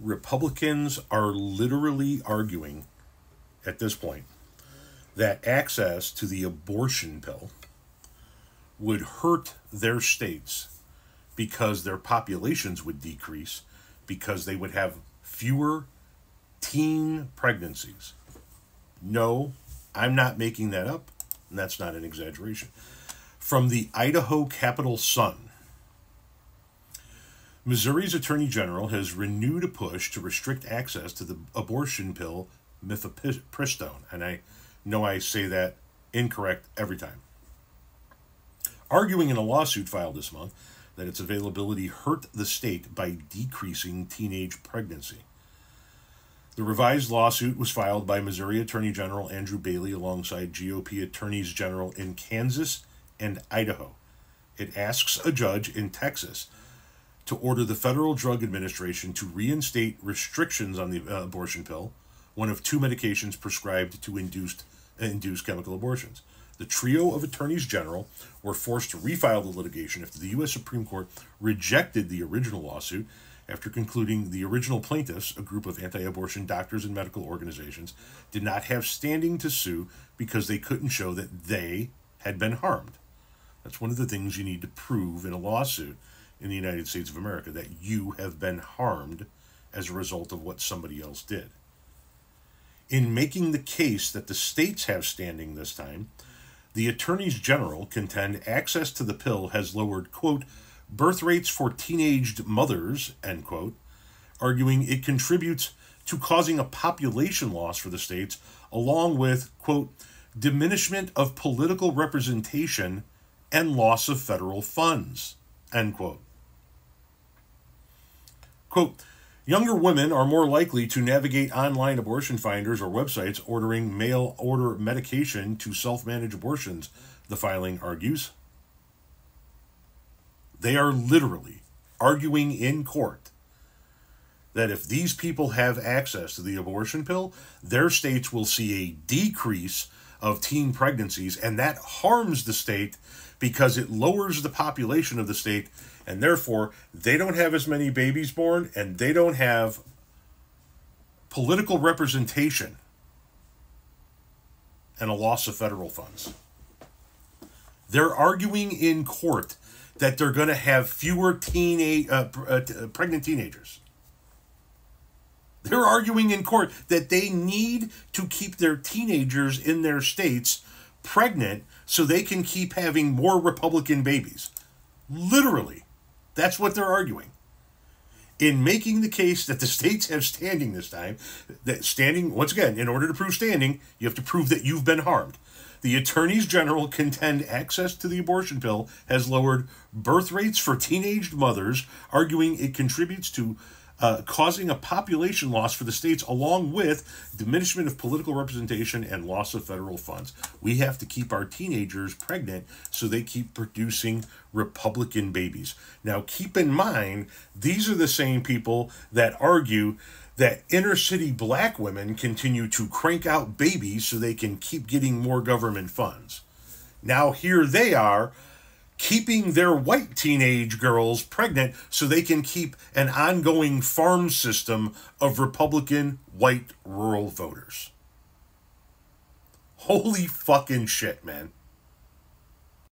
Republicans are literally arguing at this point that access to the abortion pill would hurt their states because their populations would decrease because they would have fewer teen pregnancies. No, I'm not making that up, and that's not an exaggeration. From the Idaho Capital Sun, Missouri's Attorney General has renewed a push to restrict access to the abortion pill mifepristone, and I know I say that incorrect every time. Arguing in a lawsuit filed this month that its availability hurt the state by decreasing teenage pregnancy. The revised lawsuit was filed by Missouri Attorney General Andrew Bailey alongside GOP attorneys general in Kansas and Idaho. It asks a judge in Texas to order the Federal Drug Administration to reinstate restrictions on the abortion pill, one of two medications prescribed to induce chemical abortions. The trio of attorneys general were forced to refile the litigation after the U.S. Supreme Court rejected the original lawsuit after concluding the original plaintiffs, a group of anti-abortion doctors and medical organizations, did not have standing to sue because they couldn't show that they had been harmed. That's one of the things you need to prove in a lawsuit in the United States of America, that you have been harmed as a result of what somebody else did. In making the case that the states have standing this time, the attorneys general contend access to the pill has lowered, quote, birth rates for teenaged mothers, end quote, arguing it contributes to causing a population loss for the states, along with, quote, diminishment of political representation and loss of federal funds, end quote. Quote, younger women are more likely to navigate online abortion finders or websites ordering mail-order medication to self-manage abortions, the filing argues. They are literally arguing in court that if these people have access to the abortion pill, their states will see a decrease of teen pregnancies, and that harms the state because it lowers the population of the state, and therefore they don't have as many babies born, and they don't have political representation and a loss of federal funds. They're arguing in court that they're going to have fewer pregnant teenagers. They're arguing in court that they need to keep their teenagers in their states pregnant so they can keep having more Republican babies. Literally, that's what they're arguing. In making the case that the states have standing this time, that standing, once again, in order to prove standing, you have to prove that you've been harmed. The attorneys general contend access to the abortion pill has lowered birth rates for teenaged mothers, arguing it contributes to causing a population loss for the states, along with diminishment of political representation and loss of federal funds. We have to keep our teenagers pregnant so they keep producing Republican babies. Now, keep in mind, these are the same people that argue that inner city black women continue to crank out babies so they can keep getting more government funds. Now, here they are, keeping their white teenage girls pregnant so they can keep an ongoing farm system of Republican white rural voters. Holy fucking shit, man.